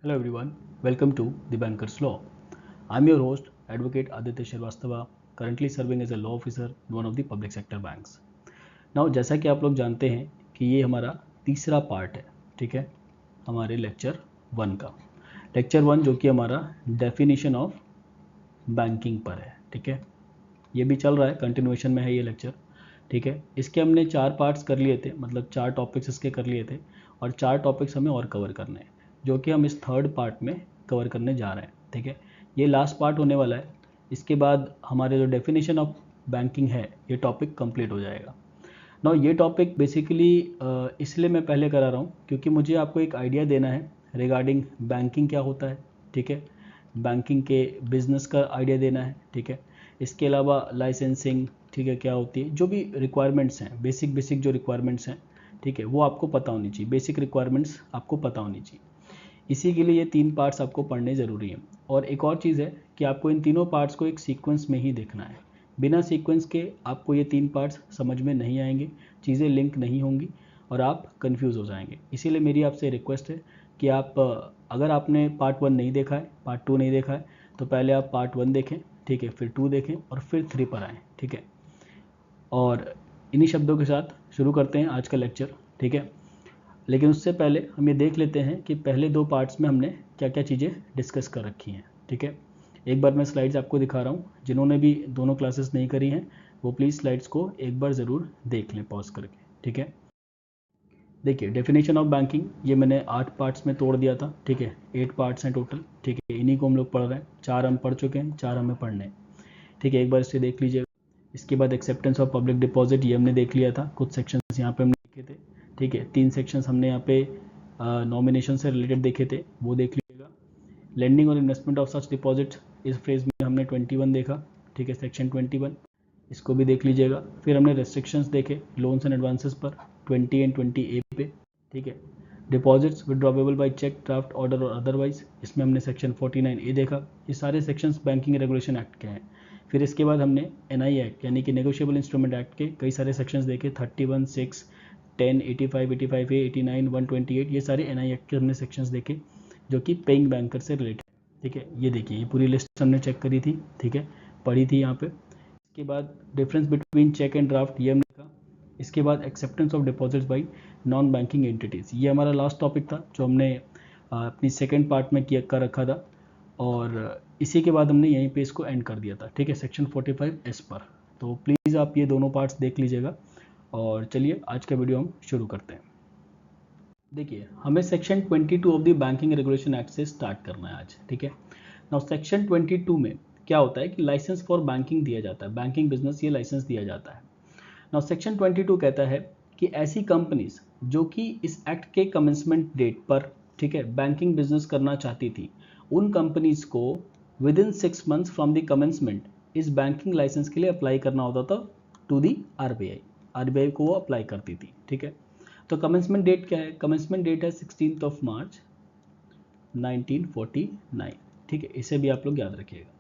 Hello everyone, welcome to The Banker's Law. I'm your host, Advocate Aditya Shrivastava, currently serving as a law officer in one of the public sector banks. Now, जैसा कि आप लोग जानते हैं कि ये हमारा तीसरा पार्ट है, ठीक है, हमारे लेक्चर 1 का। लेक्चर 1 जो कि हमारा डेफिनेशन ऑफ बैंकिंग पर है, ठीक है। ये भी चल रहा है, कंटिन्यूएशन में है ये लेक्चर, ठीक है। इसके हमने 4 पार्ट्स कर लिए थे, मतलब 4 टॉपिक्स इसके कर लिए थे और 4 टॉपिक्स हमें और कवर करने हैं, जो कि हम इस थर्ड पार्ट में कवर करने जा रहे हैं, ठीक है। ये लास्ट पार्ट होने वाला है। इसके बाद हमारे जो डेफिनेशन ऑफ बैंकिंग है, ये टॉपिक कंप्लीट हो जाएगा। नाउ ये टॉपिक बेसिकली इसलिए मैं पहले करा रहा हूँ क्योंकि मुझे आपको एक आइडिया देना है रिगार्डिंग बैंकिंग क्या होता है, ठीक है। बैंकिंग के बिजनेस का आइडिया देना है, ठीक है। इसके अलावा लाइसेंसिंग, ठीक है, क्या होती है, जो भी रिक्वायरमेंट्स हैं, बेसिक जो रिक्वायरमेंट्स हैं, ठीक है, वो आपको पता होनी चाहिए। बेसिक रिक्वायरमेंट्स आपको पता होनी चाहिए। इसी के लिए ये 3 पार्ट्स आपको पढ़ने ज़रूरी हैं। और एक और चीज़ है कि आपको इन तीनों पार्ट्स को एक सीक्वेंस में ही देखना है। बिना सीक्वेंस के आपको ये 3 पार्ट्स समझ में नहीं आएंगे, चीज़ें लिंक नहीं होंगी और आप कंफ्यूज हो जाएंगे। इसीलिए मेरी आपसे रिक्वेस्ट है कि आप अगर आपने पार्ट 1 नहीं देखा है, पार्ट 2 नहीं देखा है, तो पहले आप पार्ट 1 देखें, ठीक है, फिर 2 देखें और फिर 3 पर आएँ, ठीक है। और इन्हीं शब्दों के साथ शुरू करते हैं आज का लेक्चर, ठीक है। लेकिन उससे पहले हम ये देख लेते हैं कि पहले 2 पार्ट्स में हमने क्या क्या चीज़ें डिस्कस कर रखी हैं, ठीक है। एक बार मैं स्लाइड्स आपको दिखा रहा हूँ। जिन्होंने भी दोनों क्लासेस नहीं करी हैं वो प्लीज़ स्लाइड्स को एक बार ज़रूर देख लें पॉज करके, ठीक है। देखिए, डेफिनेशन ऑफ बैंकिंग ये मैंने 8 पार्ट्स में तोड़ दिया था, ठीक है। 8 पार्ट्स हैं टोटल, ठीक है। इन्हीं को हम लोग पढ़ रहे हैं। 4 हम पढ़ चुके हैं, 4 हमें पढ़ने हैं, ठीक है। एक बार इसे देख लीजिएगा। इसके बाद एक्सेप्टेंस ऑफ पब्लिक डिपॉजिट, ये हमने देख लिया था। कुछ सेक्शंस यहाँ पे हमने देखे थे, ठीक है। 3 सेक्शंस हमने यहाँ पे नॉमिनेशन से रिलेटेड देखे थे, वो देख लीजिएगा। लेंडिंग और इन्वेस्टमेंट ऑफ सच डिपॉजिट, इस फ्रेज में हमने 21 देखा, ठीक है, सेक्शन 21, इसको भी देख लीजिएगा। फिर हमने रेस्ट्रिक्शंस देखे लोन्स एंड एडवांसेस पर 20 एंड 20A पे, ठीक है। Deposits withdrawable by cheque, draft, order और अदरवाइज, इसमें हमने सेक्शन 49A देखा। ये सारे सेक्शंस बैंकिंग रेगुलेशन एक्ट के हैं। फिर इसके बाद हमने NI एक्ट यानी कि नेगोशिएबल इंस्ट्रूमेंट एक्ट के कई सारे सेक्शंस देखे, 31, 6, 10, 85, 85A, 89, 128, ये सारे NI एक्ट के हमने सेक्शंस देखे जो कि पेइंग बैंकर से रिलेटेड, ठीक है। ये देखिए, ये पूरी लिस्ट हमने चेक करी थी, ठीक है, पढ़ी थी यहाँ पे। इसके बाद difference between check and draft, ये हमने देखा। इसके बाद acceptance of deposits by non banking entities, ये हमारा लास्ट टॉपिक था जो हमने अपनी सेकेंड पार्ट में किया कर रखा था। और इसी के बाद हमने यहीं पे इसको एंड कर दिया था, ठीक है, सेक्शन 45S पर। तो प्लीज़ आप ये दोनों पार्ट्स देख लीजिएगा। और चलिए आज का वीडियो हम शुरू करते हैं। देखिए, हमें section 22 of the banking regulation act से स्टार्ट करना है आज, ठीक है। नाउ सेक्शन 22 में क्या होता है कि लाइसेंस फॉर बैंकिंग दिया जाता है, बैंकिंग बिजनेस ये लाइसेंस दिया जाता है। नाउ सेक्शन 22 कहता है कि ऐसी कंपनीज जो कि इस एक्ट के कमेंसमेंट डेट पर, ठीक है, बैंकिंग बिजनेस करना चाहती थी, उन कंपनीज को with in 6 months from the commencement इस बैंकिंग लाइसेंस के लिए अप्लाई करना होता था टू दी आरबीआई को वो अप्लाई करती थी, ठीक है। तो कमेंसमेंट डेट क्या है? कमेंसमेंट डेट है 16 मार्च 1949, ठीक है, इसे भी आप लोग याद रखिएगा।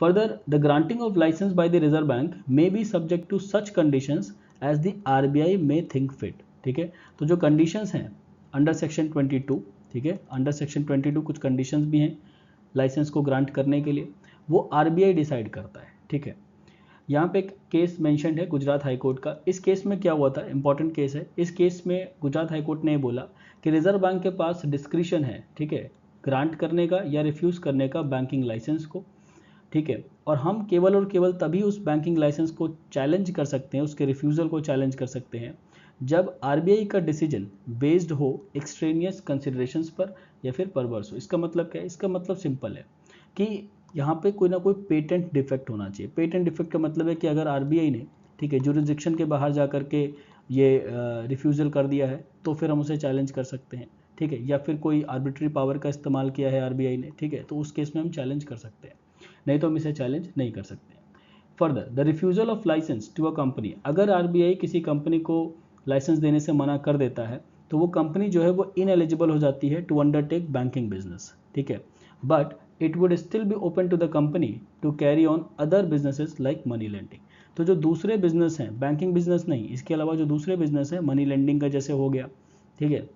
Further, the granting of license by the Reserve Bank may be subject to such conditions as the RBI may think fit, ठीक है। तो जो कंडीशंस हैं अंडर सेक्शन 22, ठीक है, अंडर सेक्शन 22 कुछ कंडीशंस भी हैं लाइसेंस को ग्रांट करने के लिए, वो RBI डिसाइड करता है, ठीक है। यहाँ पे एक केस मेंशन है गुजरात हाई कोर्ट का। इस केस में क्या हुआ था, इंपॉर्टेंट केस है। इस केस में गुजरात हाई कोर्ट ने बोला कि रिजर्व बैंक के पास डिस्क्रिशन है, ठीक है, ग्रांट करने का या रिफ्यूज़ करने का बैंकिंग लाइसेंस को, ठीक है। और हम केवल और केवल तभी उस बैंकिंग लाइसेंस को चैलेंज कर सकते हैं, उसके रिफ्यूज़ल को चैलेंज कर सकते हैं, जब आरबीआई का डिसीजन बेस्ड हो एक्सट्रेनियस कंसिडरेशंस पर या फिर परवर्स हो। इसका मतलब क्या है? इसका मतलब सिंपल है कि यहाँ पे कोई ना कोई पेटेंट डिफेक्ट होना चाहिए। पेटेंट डिफेक्ट का मतलब है कि अगर आरबीआई ने, ठीक है, जुरिसडिक्शन के बाहर जा कर के ये रिफ्यूज़ल कर दिया है तो फिर हम उसे चैलेंज कर सकते हैं, ठीक है। या फिर कोई आर्बिट्री पावर का इस्तेमाल किया है आरबीआई ने, ठीक है, तो उस केस में हम चैलेंज कर सकते हैं, नहीं तो हम इसे चैलेंज नहीं कर सकते। Further, the refusal of licence to a company, अगर आरबीआई किसी कंपनी को लाइसेंस देने से मना कर देता है तो वो कंपनी जो है वो इनएलिजिबल हो जाती है टू अंडरटेक बैंकिंग बिजनेस, ठीक है। But it would still be open to the company to carry on other businesses like money lending. तो जो दूसरे बिजनेस हैं, बैंकिंग बिजनेस नहीं, इसके अलावा जो दूसरे बिजनेस हैं, मनी लेंडिंग का जैसे हो गया, ठीक है,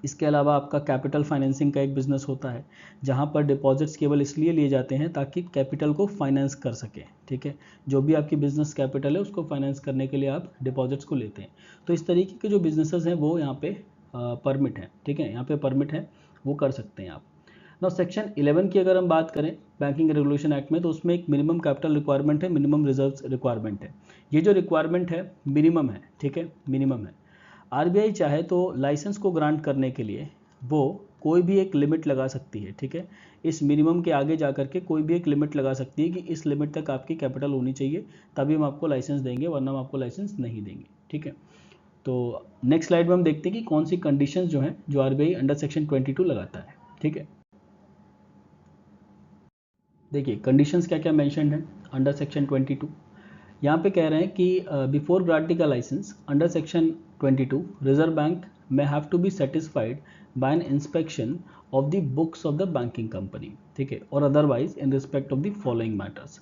इसके अलावा आपका कैपिटल फाइनेंसिंग का एक बिजनेस होता है, जहाँ पर डिपॉजिट्स केवल इसलिए लिए जाते हैं ताकि कैपिटल को फाइनेंस कर सके, ठीक है। जो भी आपकी बिजनेस कैपिटल है उसको फाइनेंस करने के लिए आप डिपॉजिट्स को लेते हैं। तो इस तरीके के जो बिजनेसेस हैं वो यहाँ पे परमिट है, ठीक है, यहाँ पे परमिट है, वो कर सकते हैं आप। ना सेक्शन 11 की अगर हम बात करें बैंकिंग रेगुलेशन एक्ट में, तो उसमें एक मिनिमम कैपिटल रिक्वायरमेंट है, मिनिमम रिजर्व्स रिक्वायरमेंट है। ये जो रिक्वायरमेंट है मिनिमम है, ठीक है, मिनिमम है। आरबीआई चाहे तो लाइसेंस को ग्रांट करने के लिए वो कोई भी एक लिमिट लगा सकती है, ठीक है। इस मिनिमम के आगे जा करके कोई भी एक लिमिट लगा सकती है कि इस लिमिट तक आपकी कैपिटल होनी चाहिए, तभी हम आपको लाइसेंस देंगे, वरना हम आपको लाइसेंस नहीं देंगे, ठीक है। तो नेक्स्ट स्लाइड में हम देखते हैं कि कौन सी कंडीशंस जो हैं जो आरबीआई अंडर सेक्शन 22 लगाता है, ठीक है। देखिए कंडीशंस क्या क्या मेंशन्ड है अंडर सेक्शन 22। यहाँ पे कह रहे हैं कि बिफोर ग्रांटिंग का licence under section 22 Reserve Bank में have to be satisfied by an inspection of the books of the banking company, ठीक है, और otherwise in respect of the following matters.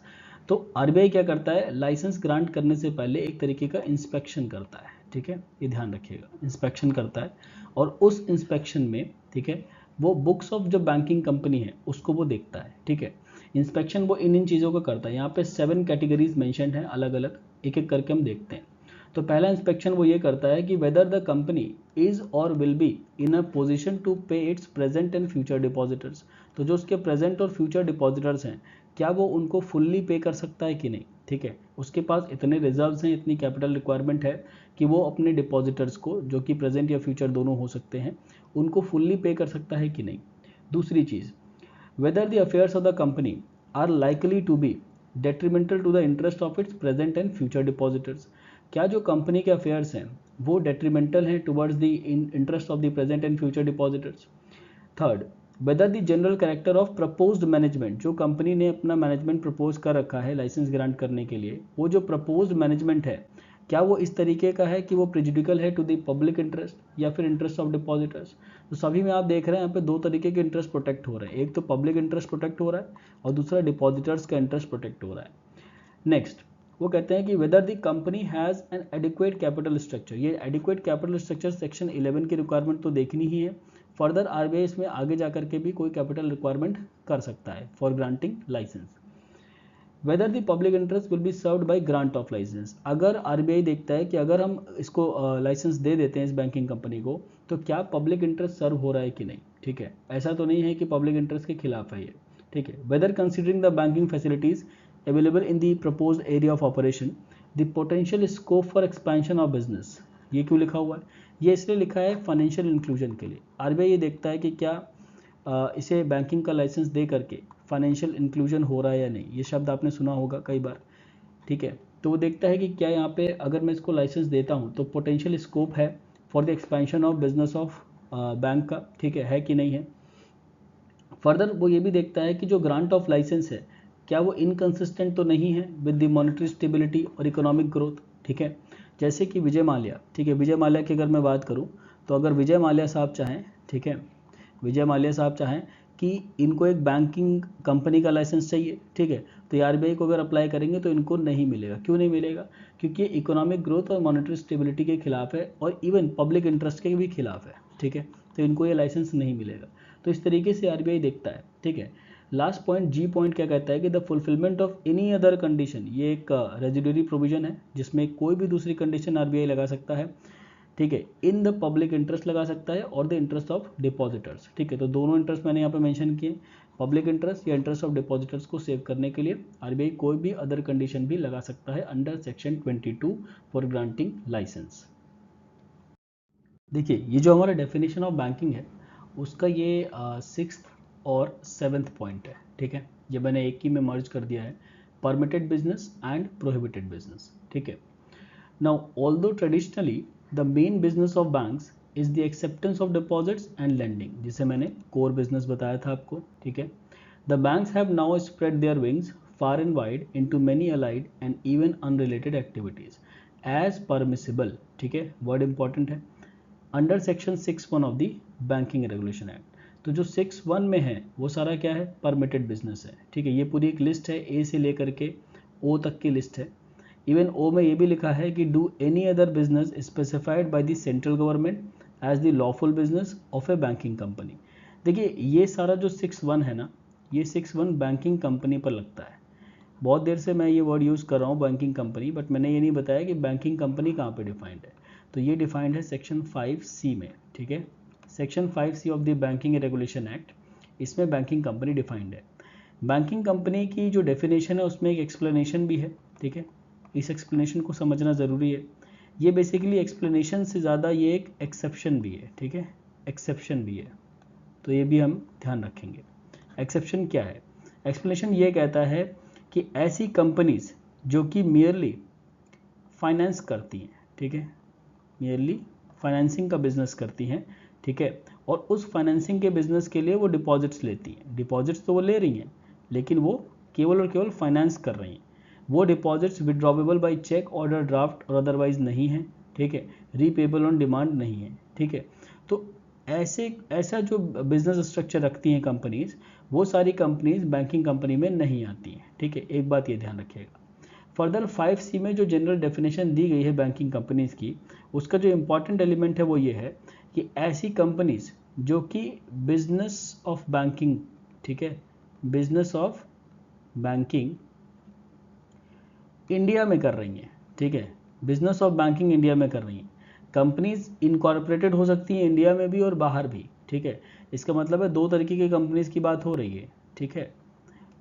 तो आरबीआई क्या करता है, लाइसेंस ग्रांट करने से पहले एक तरीके का इंस्पेक्शन करता है, ठीक है, ये ध्यान रखिएगा, इंस्पेक्शन करता है, और उस इंस्पेक्शन में, ठीक है, वो बुक्स ऑफ जो बैंकिंग कंपनी है उसको वो देखता है, ठीक है। इंस्पेक्शन वो इन चीज़ों का करता है। यहाँ पे 7 कैटेगरीज मेंशन्ड हैं अलग अलग, एक एक करके हम देखते हैं। तो पहला इंस्पेक्शन वो ये करता है कि वेदर द कंपनी इज और will be in a position to pay its present and future depositors. तो जो उसके प्रेजेंट और फ्यूचर डिपॉजिटर्स हैं, क्या वो उनको फुल्ली पे कर सकता है कि नहीं, ठीक है। उसके पास इतने रिजर्व्स हैं, इतनी कैपिटल रिक्वायरमेंट है कि वो अपने डिपॉजिटर्स को, जो कि प्रेजेंट या फ्यूचर दोनों हो सकते हैं, उनको फुल्ली पे कर सकता है कि नहीं। दूसरी चीज़, whether the affairs of the company are likely to be detrimental to the interest of its present and future depositors। क्या जो कंपनी के अफेयर्स हैं वो डेट्रीमेंटल हैं towards the interest of the present and future depositors. Third, whether the general character of proposed management, जो company ने अपना management propose कर रखा है लाइसेंस ग्रांट करने के लिए, वो जो प्रपोज्ड मैनेजमेंट है क्या वो इस तरीके का है कि वो प्रेजुडिकल है टू द पब्लिक इंटरेस्ट या फिर इंटरेस्ट ऑफ डिपॉजिटर्स। तो सभी में आप देख रहे हैं यहाँ पे दो तरीके के इंटरेस्ट प्रोटेक्ट हो रहे हैं, एक तो पब्लिक इंटरेस्ट प्रोटेक्ट हो रहा है और दूसरा डिपॉजिटर्स का इंटरेस्ट प्रोटेक्ट हो रहा है। नेक्स्ट वो कहते हैं कि whether the company has an adequate capital structure. ये एडिक्वेट कैपिटल स्ट्रक्चर सेक्शन 11 की रिक्वायरमेंट तो देखनी ही है। फर्दर आरबीआई इसमें आगे जाकर के भी कोई कैपिटल रिक्वायरमेंट कर सकता है for granting licence. Whether the public interest will be served by grant of licence. अगर आरबीआई देखता है कि अगर हम इसको लाइसेंस दे देते हैं इस बैंकिंग कंपनी को, तो क्या पब्लिक इंटरेस्ट सर्व हो रहा है कि नहीं, ठीक है। ऐसा तो नहीं है कि पब्लिक इंटरेस्ट के खिलाफ है ये, ठीक है। Whether considering the banking facilities available in the proposed area of operation the potential scope for expansion of business. ये क्यों लिखा हुआ है, ये इसलिए लिखा है फाइनेंशियल इंक्लूजन के लिए। आरबीआई ये देखता है कि क्या इसे बैंकिंग का लाइसेंस दे करके फाइनेंशियल इंक्लूजन हो रहा है या नहीं। ये शब्द आपने सुना होगा कई बार, ठीक है। तो वो देखता है कि क्या यहाँ पे अगर मैं इसको लाइसेंस देता हूँ तो पोटेंशियल स्कोप है for the expansion of business of bank का, ठीक है कि नहीं है। फर्दर वो ये भी देखता है कि जो ग्रांट ऑफ लाइसेंस है क्या वो इनकंसिस्टेंट तो नहीं है विद द मॉनेटरी स्टेबिलिटी और इकोनॉमिक ग्रोथ, ठीक है। जैसे कि विजय माल्या, ठीक है, विजय माल्या की अगर मैं बात करूँ तो अगर विजय माल्या साहब चाहें, ठीक है, विजय माल्या साहब चाहें कि इनको एक बैंकिंग कंपनी का लाइसेंस चाहिए, ठीक है, तो आरबीआई को अगर अप्लाई करेंगे तो इनको नहीं मिलेगा। क्यों नहीं मिलेगा, क्योंकि इकोनॉमिक ग्रोथ और मॉनेटरी स्टेबिलिटी के खिलाफ है और इवन पब्लिक इंटरेस्ट के भी खिलाफ है, ठीक है, तो इनको ये लाइसेंस नहीं मिलेगा। तो इस तरीके से आरबीआई देखता है, ठीक है। लास्ट पॉइंट जी पॉइंट क्या कहता है कि the fulfilment of any other condition, ये एक रेजिडरी प्रोविजन है जिसमें कोई भी दूसरी कंडीशन आरबीआई लगा सकता है, ठीक है, इन द पब्लिक इंटरेस्ट लगा सकता है और द इंटरेस्ट ऑफ डिपॉजिटर्स, ठीक है। तो दोनों इंटरेस्ट मैंने यहाँ पे मेंशन किए, पब्लिक इंटरेस्ट या इंटरेस्ट ऑफ डिपॉजिटर्स को सेव करने के लिए आरबीआई कोई भी अदर कंडीशन भी लगा सकता है under section 22 for granting licence. देखिए ये जो हमारा डेफिनेशन ऑफ बैंकिंग है उसका ये 6th और 7th पॉइंट है, ठीक है। ये मैंने एक ही में मर्ज कर दिया है, permitted business and prohibited business, ठीक है। Now although traditionally the main business of banks is the acceptance of deposits and lending, जिसे मैंने कोर बिजनेस बताया था आपको, ठीक है। The banks have now spread their wings far and wide into many allied and even unrelated activities as permissible, ठीक है, word important है, under section 6(1) of the banking regulation act. तो जो 6(1) में है वो सारा क्या है, परमिटेड बिजनेस है, ठीक है। ये पूरी एक लिस्ट है, ए से लेकर के ओ तक की लिस्ट है। इवन ओ में ये भी लिखा है कि do any other business specified by the central government as the lawful business of a banking company. देखिए ये सारा जो 6(1) है ना, ये 6(1) बैंकिंग कंपनी पर लगता है। बहुत देर से मैं ये वर्ड यूज़ कर रहा हूँ बैंकिंग कंपनी, बट मैंने ये नहीं बताया कि बैंकिंग कंपनी कहाँ पे डिफाइंड है। तो ये डिफाइंड है सेक्शन 5C में, ठीक है, section 5C of the banking regulation act, इसमें बैंकिंग कंपनी डिफाइंड है। बैंकिंग कंपनी की जो डेफिनेशन है उसमें एक एक्सप्लेनेशन भी है, ठीक है, इस एक्सप्लेनेशन को समझना ज़रूरी है। ये बेसिकली एक्सप्लेनेशन से ज़्यादा ये एक एक्सेप्शन भी है, ठीक है, एक्सेप्शन भी है, तो ये भी हम ध्यान रखेंगे। एक्सेप्शन क्या है? एक्सप्लेनेशन ये कहता है कि ऐसी कंपनीज जो कि मियरली फाइनेंस करती हैं, ठीक है, मियरली फाइनेंसिंग का बिजनेस करती हैं, ठीक है, और उस फाइनेंसिंग के बिजनेस के लिए वो डिपॉजिट्स लेती हैं। डिपॉजिट्स तो वो ले रही हैं, लेकिन वो केवल और केवल फाइनेंस कर रही हैं। वो deposits withdrawable by cheque, order, draft और अदरवाइज नहीं है, ठीक है, रीपेबल ऑन डिमांड नहीं है, ठीक है। तो ऐसा जो बिजनेस स्ट्रक्चर रखती हैं कंपनीज, वो सारी कंपनीज बैंकिंग कंपनी में नहीं आती हैं, ठीक है, एक बात ये ध्यान रखिएगा। फर्दर 5C में जो जनरल डेफिनेशन दी गई है बैंकिंग कंपनीज की, उसका जो इम्पॉर्टेंट एलिमेंट है वो ये है कि ऐसी कंपनीज जो कि बिजनेस ऑफ बैंकिंग, ठीक है, बिजनेस ऑफ बैंकिंग इंडिया में कर रही हैं, ठीक है, बिजनेस ऑफ बैंकिंग इंडिया में कर रही हैं। कंपनीज इनकॉर्पोरेटेड हो सकती हैं इंडिया में भी और बाहर भी, ठीक है। इसका मतलब है दो तरीके की कंपनीज की बात हो रही है, ठीक है।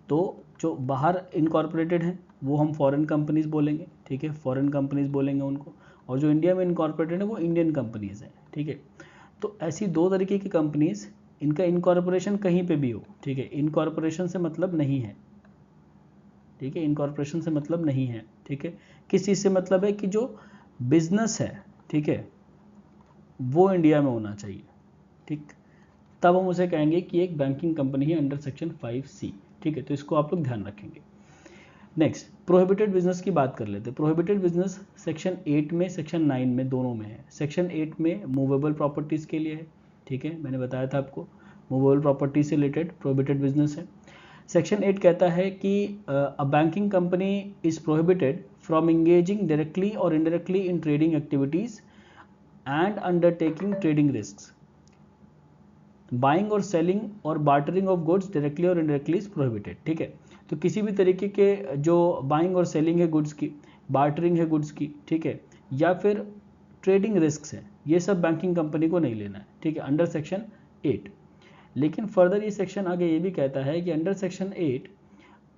तो जो बाहर इनकॉर्पोरेटेड हैं वो हम फॉरेन कंपनीज बोलेंगे, ठीक है, फॉरेन कंपनीज बोलेंगे उनको, और जो इंडिया में इनकॉर्पोरेटेड है वो इंडियन कंपनीज हैं, ठीक है। तो ऐसी दो तरीके की कंपनीज, इनका इनकॉर्पोरेशन कहीं पे भी हो, ठीक है, इनकॉर्पोरेशन से मतलब नहीं है, ठीक है, इनकॉर्पोरेशन से मतलब नहीं है, ठीक है। किस चीज़ से मतलब है कि जो बिजनेस है, ठीक है, वो इंडिया में होना चाहिए, ठीक, तब हम उसे कहेंगे कि एक बैंकिंग कंपनी है अंडर सेक्शन 5C, ठीक है। तो इसको आप लोग ध्यान रखेंगे। नेक्स्ट प्रोहिबिटेड बिजनेस की बात कर लेते हैं। प्रोहिबिटेड बिजनेस सेक्शन 8 में, सेक्शन 9 में, दोनों में है। सेक्शन 8 में मूवेबल प्रॉपर्टीज़ के लिए है, ठीक है, मैंने बताया था आपको मूवेबल प्रॉपर्टी से रिलेटेड प्रोहिबिटेड बिजनेस है। सेक्शन 8 कहता है कि a banking company is prohibited from engaging directly और indirectly in trading activities and undertaking trading risk, buying और सेलिंग और बार्टरिंग ऑफ गुड्स डायरेक्टली और इनडायरेक्टली इज प्रोहिबिटेड, ठीक है। तो किसी भी तरीके के जो बाइंग और सेलिंग है गुड्स की, बार्टरिंग है गुड्स की, ठीक है, या फिर ट्रेडिंग रिस्क है, ये सब बैंकिंग कंपनी को नहीं लेना है, ठीक है, अंडर सेक्शन 8। लेकिन फर्दर ये सेक्शन आगे ये भी कहता है कि अंडर सेक्शन 8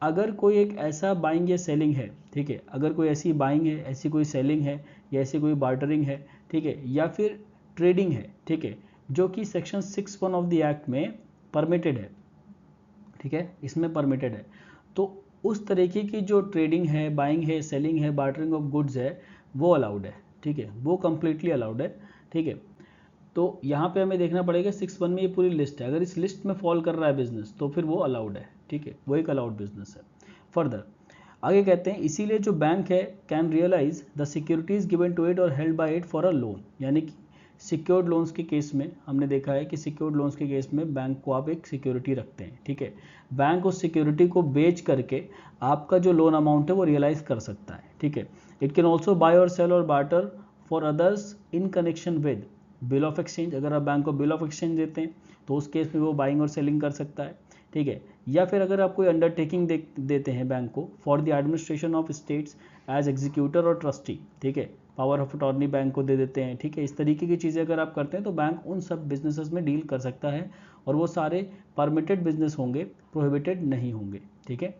अगर कोई एक ऐसा बाइंग या सेलिंग है, ठीक है, अगर कोई ऐसी बाइंग है, ऐसी कोई सेलिंग है, या ऐसी कोई बार्टरिंग है, ठीक है, या फिर ट्रेडिंग है, ठीक है, जो कि सेक्शन 6(1) ऑफ द एक्ट में परमिटेड है, ठीक है, इसमें परमिटेड है, तो उस तरीके की जो ट्रेडिंग है, बाइंग है, सेलिंग है, बार्टरिंग ऑफ गुड्स है, वो अलाउड है, ठीक है, वो कंप्लीटली अलाउड है, ठीक है। तो यहाँ पे हमें देखना पड़ेगा 6(1) में ये पूरी लिस्ट है, अगर इस लिस्ट में फॉल कर रहा है बिजनेस तो फिर वो अलाउड है, ठीक है, वो एक अलाउड बिजनेस है। फर्दर आगे कहते हैं इसीलिए जो बैंक है can realise the securities given to it और held by it for a loan, यानी कि सिक्योर्ड लोन्स के केस में हमने देखा है कि सिक्योर्ड लोन्स के केस में बैंक को आप एक सिक्योरिटी रखते हैं, ठीक है, बैंक उस सिक्योरिटी को बेच करके आपका जो लोन अमाउंट है वो रियलाइज कर सकता है, ठीक है। इट कैन ऑल्सो बाय और सेल और barter for others in connection with bill of exchange, अगर आप बैंक को बिल ऑफ एक्सचेंज देते हैं तो उस केस में वो बाइंग और सेलिंग कर सकता है, ठीक है। या फिर अगर आप कोई अंडरटेकिंग देते हैं बैंक को for the administration of estates as executor और ट्रस्टी, ठीक है, पावर ऑफ अटॉर्नी बैंक को दे देते हैं, ठीक है, इस तरीके की चीज़ें अगर आप करते हैं तो बैंक उन सब बिजनेसेस में डील कर सकता है और वो सारे परमिटेड बिजनेस होंगे, प्रोहिबिटेड नहीं होंगे, ठीक है।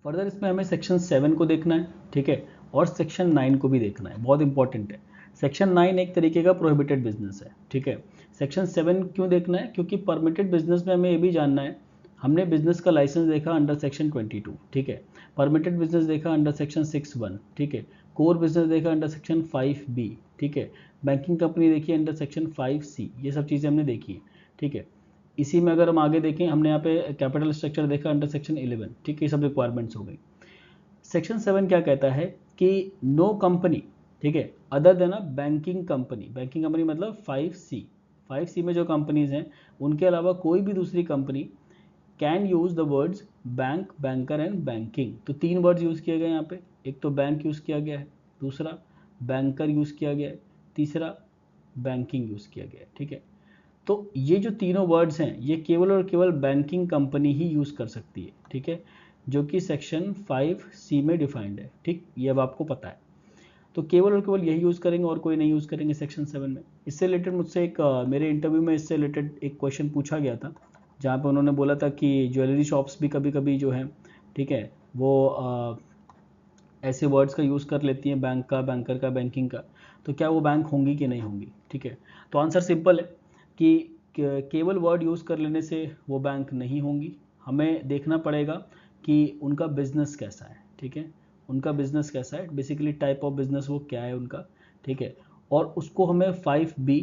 फर्दर इसमें हमें सेक्शन 7 को देखना है, ठीक है, और सेक्शन 9 को भी देखना है, बहुत इंपॉर्टेंट है। सेक्शन 9 एक तरीके का प्रोहिबिटेड बिजनेस है, ठीक है। सेक्शन 7 क्यों देखना है? क्योंकि परमिटेड बिजनेस में हमें ये भी जानना है, हमने बिजनेस का लाइसेंस देखा अंडर सेक्शन 22, ठीक है, परमिटेड बिजनेस देखा अंडर सेक्शन 6(1), ठीक है, कोर बिजनेस देखा अंडर सेक्शन 5B, ठीक है, बैंकिंग कंपनी देखी अंडर सेक्शन 5C, ये सब चीज़ें हमने देखी हैं, ठीक है। इसी में अगर हम आगे देखें, हमने यहाँ पे कैपिटल स्ट्रक्चर देखा अंडर सेक्शन 11, ठीक है, ये सब रिक्वायरमेंट्स हो गई। सेक्शन 7 क्या कहता है कि नो कंपनी, ठीक है, अदर देन अ बैंकिंग कंपनी, बैंकिंग कंपनी मतलब 5C में जो कंपनीज हैं उनके अलावा कोई भी दूसरी company can use the words bank, banker and banking. तो 3 वर्ड्स यूज किए गए यहाँ पे, एक तो बैंक यूज किया गया है, दूसरा बैंकर यूज किया गया है, तीसरा बैंकिंग यूज़ किया गया है, ठीक है। तो ये जो तीनों वर्ड्स हैं ये केवल और केवल बैंकिंग कंपनी ही यूज़ कर सकती है, ठीक है, जो कि सेक्शन 5C में डिफाइंड है, ठीक, ये अब आपको पता है। तो केवल और केवल यही यूज़ करेंगे और कोई नहीं यूज़ करेंगे सेक्शन 7 में। इससे रिलेटेड मुझसे एक मेरे इंटरव्यू में इससे रिलेटेड एक क्वेश्चन पूछा गया था, जहाँ पे उन्होंने बोला था कि ज्वेलरी शॉप्स भी कभी कभी जो है, ठीक है, वो ऐसे वर्ड्स का यूज़ कर लेती हैं, बैंक का, बैंकर का, बैंकिंग का, तो क्या वो बैंक होंगी कि नहीं होंगी, ठीक है। तो आंसर सिंपल है कि केवल वर्ड यूज़ कर लेने से वो बैंक नहीं होंगी। हमें देखना पड़ेगा कि उनका बिजनेस कैसा है, ठीक है, उनका बिजनेस कैसा है, बेसिकली टाइप ऑफ बिजनेस वो क्या है उनका, ठीक है, और उसको हमें 5B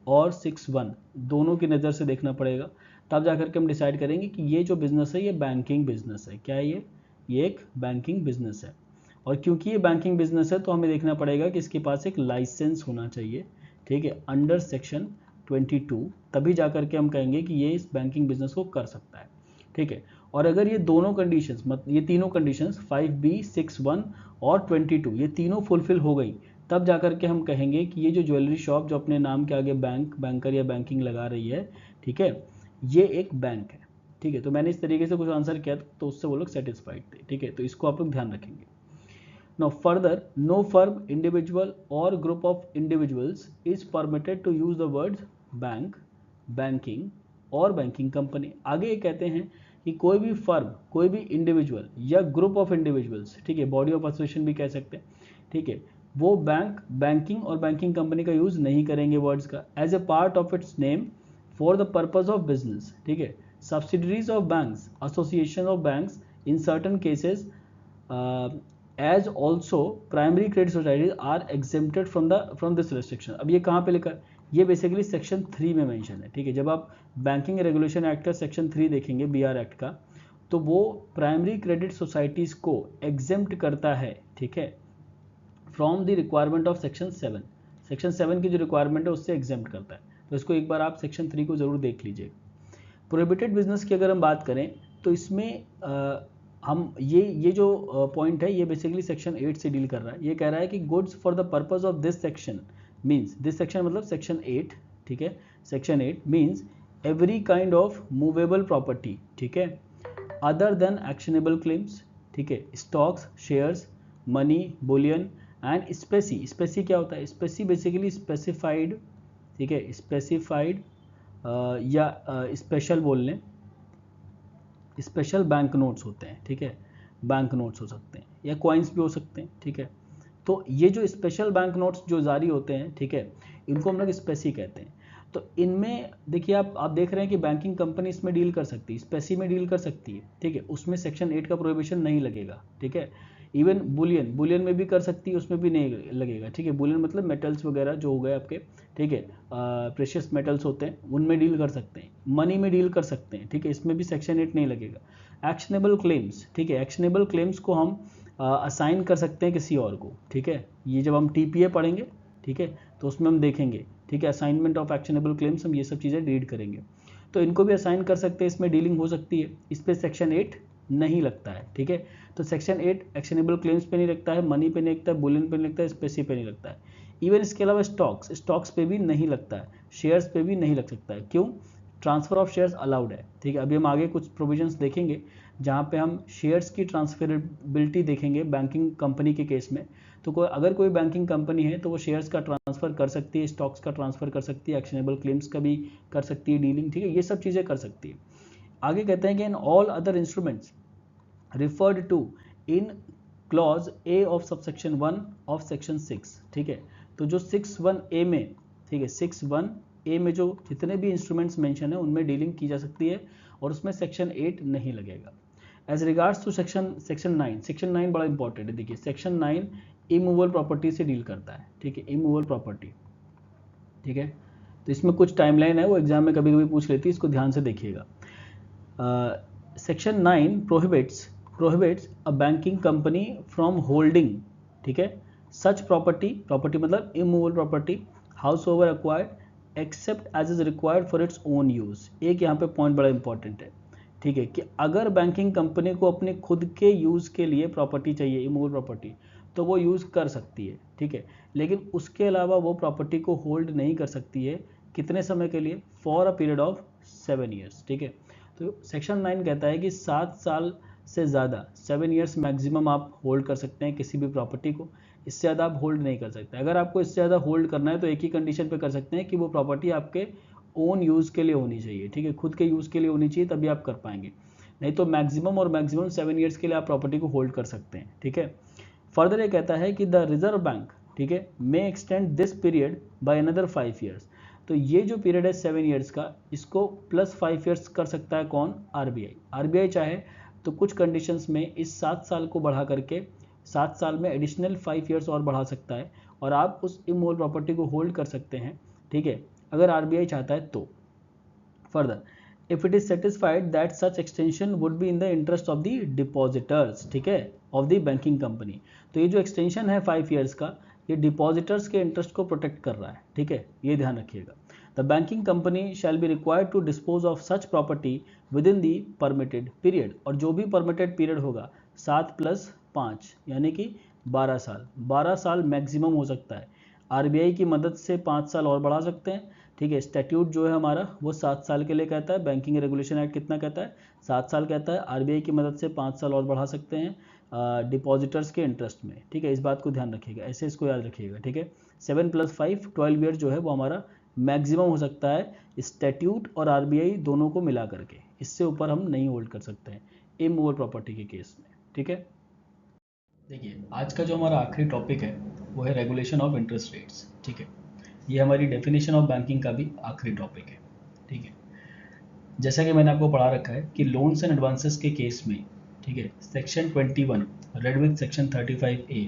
और 6(1) दोनों की नज़र से देखना पड़ेगा। तब जाकर के हम डिसाइड करेंगे कि ये जो बिज़नेस है ये बैंकिंग बिजनेस है, क्या है ये एक बैंकिंग बिजनेस है। और क्योंकि ये बैंकिंग बिजनेस है तो हमें देखना पड़ेगा कि इसके पास एक लाइसेंस होना चाहिए, ठीक है, अंडर सेक्शन 22, तभी जाकर के हम कहेंगे कि ये इस बैंकिंग बिजनेस को कर सकता है, ठीक है। और अगर ये दोनों कंडीशंस, ये तीनों कंडीशंस 5B, 6(1) और 22 ये तीनों फुलफिल हो गई, तब जाकर के हम कहेंगे कि ये जो ज्वेलरी शॉप जो अपने नाम के आगे बैंक, बैंकर या बैंकिंग लगा रही है, ठीक है, ये एक बैंक है, ठीक है। तो मैंने इस तरीके से कुछ आंसर किया तो उससे वो लोग सेटिस्फाइड थे, ठीक है। तो इसको आप लोग ध्यान रखेंगे। Now further, no firm, individual or group of individuals is permitted to use the words bank, banking और banking company। आगे ये कहते हैं कि कोई भी फर्म, कोई भी इंडिविजुअल या ग्रुप ऑफ इंडिविजुअल्स, ठीक है, बॉडी ऑफ एसोसिएशन भी कह सकते हैं, ठीक है, वो बैंक, बैंकिंग और बैंकिंग कंपनी का यूज नहीं करेंगे वर्ड्स का as a part of its name for the purpose of business, ठीक है। Subsidiaries of banks, association of banks in certain cases as also primary credit societies are exempted from this restriction. अब ये कहाँ पे लिखा है, ये बेसिकली सेक्शन 3 में मेंशन है, ठीक है। जब आप बैंकिंग रेगुलेशन एक्ट का सेक्शन 3 देखेंगे, BR एक्ट का, तो वो प्राइमरी क्रेडिट सोसाइटीज को एग्जेम्प्ट करता है, ठीक है, from the requirement of section 7। Section 7 की जो रिक्वायरमेंट है उससे एग्जेम्प्ट करता है। तो इसको एक बार आप सेक्शन 3 को जरूर देख लीजिए। प्रोहिबिटेड बिजनेस की अगर हम बात करें तो इसमें हम ये जो पॉइंट है ये बेसिकली सेक्शन 8 से डील कर रहा है। ये कह रहा है कि goods for the purpose of this section means, this section मतलब सेक्शन 8, ठीक है, section 8 means every kind of movable property, ठीक है, अदर देन एक्शनेबल क्लेम्स, ठीक है, stocks, shares, money, bullion and specie. Specie क्या होता है, स्पेसी बेसिकली स्पेसिफाइड, ठीक है, स्पेसिफाइड या स्पेशल बोल लें, स्पेशल बैंक नोट्स होते हैं, ठीक है, बैंक नोट्स हो सकते हैं या कॉइन्स भी हो सकते हैं, ठीक है। तो ये जो स्पेशल बैंक नोट्स जो जारी होते हैं, ठीक है, इनको हम लोग स्पेसी कहते हैं। तो इनमें देखिए आप देख रहे हैं कि बैंकिंग कंपनी इसमें डील कर सकती है, स्पेसी में डील कर सकती है, ठीक है, उसमें सेक्शन 8 का प्रोहिबिशन नहीं लगेगा, ठीक है। इवन बुलियन, बुलियन में भी कर सकती है, उसमें भी नहीं लगेगा, ठीक है। बुलियन मतलब मेटल्स वगैरह जो हो गए आपके, ठीक है, प्रेशियस मेटल्स होते हैं उनमें डील कर सकते हैं, मनी में डील कर सकते हैं, ठीक है, इसमें भी सेक्शन 8 नहीं लगेगा। एक्शनेबल क्लेम्स, ठीक है, एक्शनेबल क्लेम्स को हम असाइन कर सकते हैं किसी और को, ठीक है। ये जब हम TPA पढ़ेंगे, ठीक है, तो उसमें हम देखेंगे, ठीक है, असाइनमेंट ऑफ एक्शनेबल क्लेम्स, हम ये सब चीज़ें रीड करेंगे। तो इनको भी असाइन कर सकते हैं, इसमें डीलिंग हो सकती है, इस पर सेक्शन 8 नहीं लगता है, ठीक है। तो सेक्शन 8 एक्शनेबल क्लेम्स पे नहीं लगता है, मनी पे नहीं लगता है, बुलियन पे नहीं लगता है, स्पेसी पे नहीं लगता है। इवन इसके अलावा स्टॉक्स पे भी नहीं लगता है, शेयर्स पे भी नहीं लग सकता है। क्यों, ट्रांसफर ऑफ शेयर्स अलाउड है, ठीक है। अभी हम आगे कुछ प्रोविजंस देखेंगे जहाँ पे हम शेयर्स की ट्रांसफरेबिलिटी देखेंगे बैंकिंग कंपनी के केस में। तो अगर कोई बैंकिंग कंपनी है तो वो शेयर्स का ट्रांसफर कर सकती है, स्टॉक्स का ट्रांसफर कर सकती है, एक्शनेबल क्लेम्स का भी कर सकती है डीलिंग, ठीक है, ये सब चीज़ें कर सकती है। आगे कहते हैं कि in all other instruments referred to in clause A of subsection 1 of section 6, ठीक है। तो जो 6(1)A में, ठीक है, 6(1)A में जो जितने भी इंस्ट्रूमेंट्स मेंशन है उनमें डीलिंग की जा सकती है और उसमें सेक्शन 8 नहीं लगेगा। As regards to section 9, section 9 बड़ा इंपॉर्टेंट है। देखिए सेक्शन 9 इमूवेबल प्रॉपर्टी से डील करता है, ठीक है, इमूवेबल प्रॉपर्टी, ठीक है। तो इसमें कुछ टाइमलाइन है, वो एग्जाम में कभी कभी पूछ लेती है, इसको ध्यान से देखिएगा। Section 9 prohibits a banking company from holding, ठीक है, such property मतलब immovable property howsoever acquired except as is required for its own use। एक यहाँ पे पॉइंट बड़ा इंपॉर्टेंट है, ठीक है, कि अगर बैंकिंग कंपनी को अपने खुद के यूज के लिए प्रॉपर्टी चाहिए, इमूवेबल प्रॉपर्टी, तो वो यूज़ कर सकती है, ठीक है। लेकिन उसके अलावा वो प्रॉपर्टी को होल्ड नहीं कर सकती है, कितने समय के लिए, for a period of 7 years, ठीक है। तो सेक्शन 9 कहता है कि 7 साल से ज़्यादा 7 ईयर्स मैक्सिमम आप होल्ड कर सकते हैं किसी भी प्रॉपर्टी को, इससे ज़्यादा आप होल्ड नहीं कर सकते। अगर आपको इससे ज़्यादा होल्ड करना है तो एक ही कंडीशन पे कर सकते हैं कि वो प्रॉपर्टी आपके ओन यूज़ के लिए होनी चाहिए, ठीक है, खुद के यूज़ के लिए होनी चाहिए, तभी आप कर पाएंगे। नहीं तो मैक्सिमम और मैक्सिमम 7 ईयर्स के लिए आप प्रॉपर्टी को होल्ड कर सकते हैं, ठीक है। फर्दर ये कहता है कि द रिजर्व बैंक, ठीक है, may extend this period by another 5 years. तो ये जो पीरियड है 7 ईयर्स का, इसको प्लस 5 ईयर्स कर सकता है कौन, आरबीआई। आरबीआई चाहे तो कुछ कंडीशंस में इस 7 साल को बढ़ा करके 7 साल में एडिशनल 5 ईयर्स और बढ़ा सकता है, और आप उस इमोल प्रॉपर्टी को होल्ड कर सकते हैं, ठीक है, अगर आरबीआई चाहता है तो। Further, if it is satisfied that such extension would be in the interest of the depositors, ठीक है, of the banking company। तो ये जो एक्सटेंशन है 5 ईयर्स का, ये डिपॉजिटर्स के इंटरेस्ट को प्रोटेक्ट कर रहा है, ठीक है, ये ध्यान रखिएगा। The banking company shall be required to dispose of such property within the permitted period, और जो भी परमिटेड पीरियड होगा 7 + 5 यानी कि 12 साल, 12 साल मैक्सिमम हो सकता है। आरबीआई की मदद से 5 साल और बढ़ा सकते हैं, ठीक है। स्टैट्यूट जो है हमारा वो 7 साल के लिए कहता है, बैंकिंग रेगुलेशन एक्ट कितना कहता है, 7 साल कहता है। आरबीआई की मदद से 5 साल और बढ़ा सकते हैं डिपॉजिटर्स के इंटरेस्ट में, ठीक है, इस बात को ध्यान रखिएगा, ऐसे इसको याद रखिएगा, ठीक है। 7 + 5 12 ईयर जो है वो हमारा मैक्सिमम हो सकता है स्टैट्यूट और आरबीआई दोनों को मिला करके, इससे ऊपर हम नहीं होल्ड कर सकते हैं इमूवेबल प्रॉपर्टी के केस में, ठीक है। देखिए आज का जो हमारा आखिरी टॉपिक है वो है रेगुलेशन ऑफ इंटरेस्ट रेट्स, ठीक है। ये हमारी डेफिनेशन ऑफ बैंकिंग का भी आखिरी टॉपिक है, ठीक है। जैसा कि मैंने आपको पढ़ा रखा है कि लोन्स एंड एडवांसेस के केस में, ठीक है, section 21 red with section 35A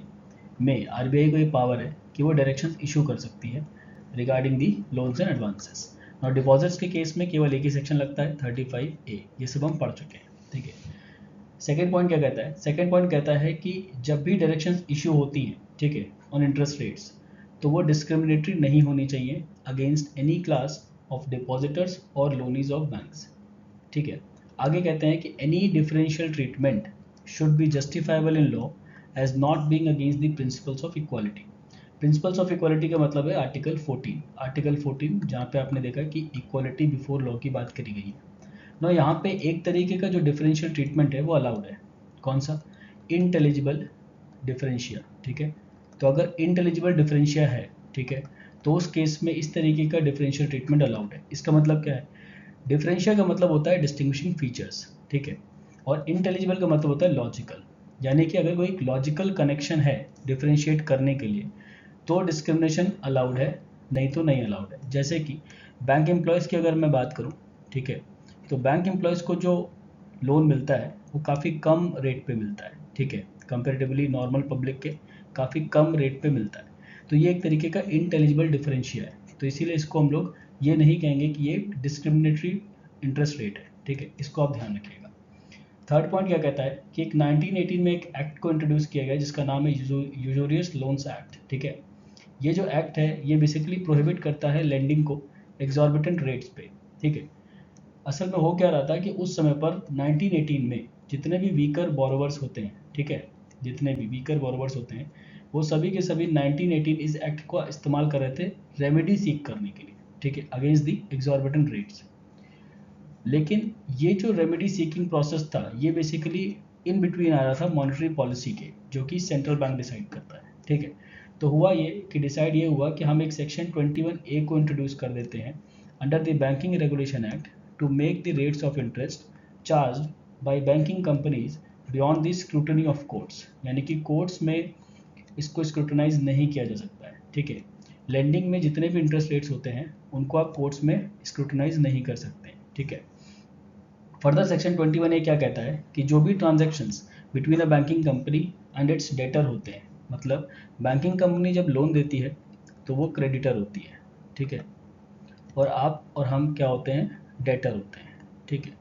में आरबीआई को ये पावर है कि वो डायरेक्शंस इशू कर सकती है regarding the loans and advances. और डिपॉजिट्स के केस में केवल एक ही सेक्शन लगता है 35A, ये सब हम पढ़ चुके हैं, ठीक है। सेकेंड पॉइंट क्या कहता है, सेकेंड पॉइंट कहता है कि जब भी डायरेक्शंस इशू होती हैं, ठीक है, ऑन इंटरेस्ट रेट्स, तो वो डिस्क्रिमिनेटरी नहीं होनी चाहिए against any class of depositors और लोनीज ऑफ बैंक्स, ठीक है। आगे कहते हैं कि any differential treatment should be justifiable in law as not being against the principles of equality. Principles of equality का मतलब है आर्टिकल 14 जहाँ पे आपने देखा कि इक्वालिटी बिफोर लॉ की बात करी गई है ना। यहाँ पे एक तरीके का जो डिफरेंशियल ट्रीटमेंट है वो अलाउड है, कौन सा, इंटेलिजिबल डिफरेंशिया, ठीक है। तो अगर इंटेलिजिबल डिफरेंशिया है, ठीक है, तो उस केस में इस तरीके का डिफरेंशियल ट्रीटमेंट अलाउड है। इसका मतलब क्या है, डिफरेंशिया का मतलब होता है डिस्टिंग्विशिंग फीचर्स, ठीक है, और इंटेलिजिबल का मतलब होता है लॉजिकल, यानी कि अगर कोई एक लॉजिकल कनेक्शन है डिफरेंशिएट करने के लिए तो डिस्क्रिमिनेशन अलाउड है, नहीं तो नहीं अलाउड है। जैसे कि बैंक एम्प्लॉयज़ की अगर मैं बात करूँ, ठीक है, तो बैंक एम्प्लॉयज़ को जो लोन मिलता है वो काफ़ी कम रेट पे मिलता है, ठीक है, कंपेरेटिवली नॉर्मल पब्लिक के काफ़ी कम रेट पे मिलता है। तो ये एक तरीके का इंटेलिजिबल डिफरेंशिया है, तो इसीलिए इसको हम लोग ये नहीं कहेंगे कि ये डिस्क्रिमिनेटरी इंटरेस्ट रेट है, ठीक है, इसको आप ध्यान रखिएगा। थर्ड पॉइंट क्या कहता है कि एक 1918 में एक एक्ट को इंट्रोड्यूस किया गया जिसका नाम है यूजोरियस लोन्स एक्ट, ठीक है। ये जो एक्ट है ये बेसिकली प्रोहिबिट करता है लेंडिंग को एग्जॉर्बिटेंट रेट्स पे, ठीक है। असल में हो क्या रहा था कि उस समय पर 1918 में जितने भी वीकर बोरोवर्स होते हैं, ठीक है, जितने भी वीकर बोरोवर्स होते हैं वो सभी के सभी 1918 इस एक्ट को इस्तेमाल कर रहे थे रेमेडी सीख करने के लिए, ठीक है, अगेंस्ट दी एग्जॉर्बिटेंट रेट्स। लेकिन ये जो रेमेडी सीकिंग प्रोसेस था ये बेसिकली इन बिटवीन आ रहा था मॉनेटरी पॉलिसी के, जो कि सेंट्रल बैंक डिसाइड करता है, ठीक है। तो हुआ ये कि डिसाइड ये हुआ कि हम एक सेक्शन 21A को इंट्रोड्यूस कर देते हैं under the banking regulation act to make the rates of interest charge by banking companies beyond the scrutiny of courts, यानी कि कोर्ट्स में इसको स्क्रूटनाइज नहीं किया जा सकता है, ठीक है। लेंडिंग में जितने भी इंटरेस्ट रेट्स होते हैं उनको आप कोर्ट्स में स्क्रूटनाइज नहीं कर सकते, ठीक है। फर्दर सेक्शन 21A क्या कहता है कि जो भी transactions between a banking company and it's debtor होते हैं, मतलब बैंकिंग कंपनी जब लोन देती है तो वो क्रेडिटर होती है, ठीक है, और आप और हम क्या होते हैं, डेटर होते हैं, ठीक है।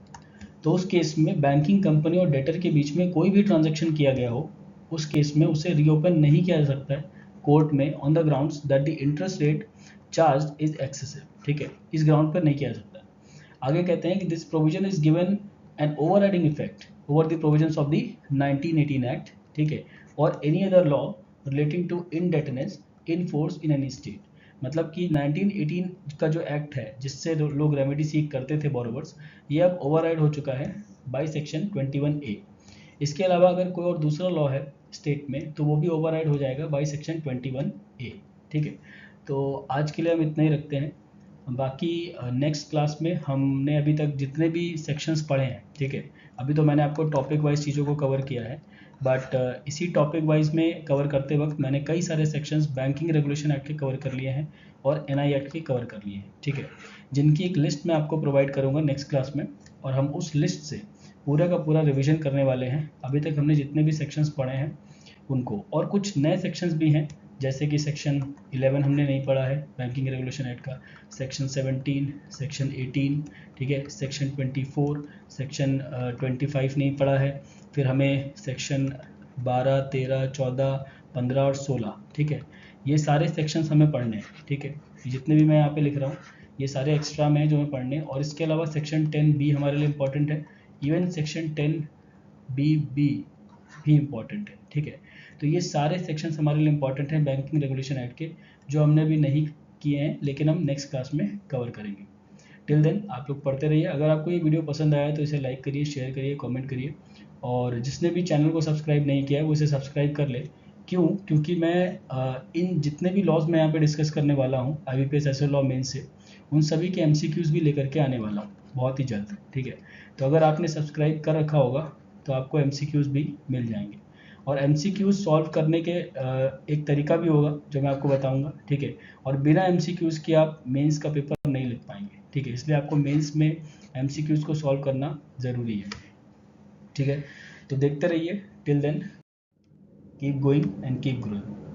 तो उस केस में बैंकिंग कंपनी और डेटर के बीच में कोई भी ट्रांजैक्शन किया गया हो उस केस में उसे रीओपन नहीं किया जा सकता है कोर्ट में on the grounds that the interest rate charge is excessive, ठीक है, इस ग्राउंड पर नहीं किया जा सकता। आगे कहते हैं कि this provision is given an overriding effect over the provisions of the 1918 act, ठीक है, और any other law relating to indebtedness in force in any state. मतलब कि 1918 का जो एक्ट है जिससे लोग रेमेडी सीख करते थे बोरोवर्स, ये अब ओवरराइड हो चुका है बाय सेक्शन 21A। इसके अलावा अगर कोई और दूसरा लॉ है स्टेट में तो वो भी ओवरराइड हो जाएगा बाय सेक्शन 21A। ठीक है, तो आज के लिए हम इतना ही रखते हैं। बाकी नेक्स्ट क्लास में हमने अभी तक जितने भी सेक्शंस पढ़े हैं, ठीक है, अभी तो मैंने आपको टॉपिक वाइज चीज़ों को कवर किया है, बट इसी टॉपिक वाइज में कवर करते वक्त मैंने कई सारे सेक्शंस बैंकिंग रेगुलेशन एक्ट के कवर कर लिए हैं और एनआई एक्ट के कवर कर लिए हैं। ठीक है, जिनकी एक लिस्ट मैं आपको प्रोवाइड करूँगा नेक्स्ट क्लास में, और हम उस लिस्ट से पूरा का पूरा रिविजन करने वाले हैं अभी तक हमने जितने भी सेक्शंस पढ़े हैं उनको। और कुछ नए सेक्शंस भी हैं, जैसे कि सेक्शन 11 हमने नहीं पढ़ा है बैंकिंग रेगुलेशन एक्ट का, सेक्शन 17, सेक्शन 18, ठीक है, सेक्शन 24, सेक्शन 25 नहीं पढ़ा है। फिर हमें सेक्शन 12, 13, 14, 15 और 16, ठीक है, ये सारे सेक्शंस हमें पढ़ने हैं। ठीक है, जितने भी मैं यहाँ पे लिख रहा हूँ ये सारे एक्स्ट्रा में जो हमें पढ़ने हैं। और इसके अलावा सेक्शन 10B हमारे लिए इम्पॉर्टेंट है, इवन सेक्शन 10B भी इम्पॉर्टेंट है। ठीक है, तो ये सारे सेक्शंस हमारे लिए इम्पॉर्टेंट हैं बैंकिंग रेगुलेशन एक्ट के, जो हमने अभी नहीं किए हैं लेकिन हम नेक्स्ट क्लास में कवर करेंगे। टिल देन आप लोग पढ़ते रहिए। अगर आपको ये वीडियो पसंद आया तो इसे लाइक करिए, शेयर करिए, कमेंट करिए, और जिसने भी चैनल को सब्सक्राइब नहीं किया है वो इसे सब्सक्राइब कर ले। क्यों? क्योंकि मैं इन जितने भी लॉज मैं यहाँ पे डिस्कस करने वाला हूँ IBPS एसओ लॉ मेन से, उन सभी के MCQs भी लेकर के आने वाला हूँ बहुत ही जल्द। ठीक है, तो अगर आपने सब्सक्राइब कर रखा होगा तो आपको MCQs भी मिल जाएंगे। और MCQs सॉल्व करने के एक तरीका भी होगा जो मैं आपको बताऊंगा। ठीक है, और बिना MCQs के आप मेंस का पेपर नहीं लिख पाएंगे। ठीक है, इसलिए आपको मेंस में MCQs को सॉल्व करना ज़रूरी है। ठीक है, तो देखते रहिए। Till then keep going and keep growing.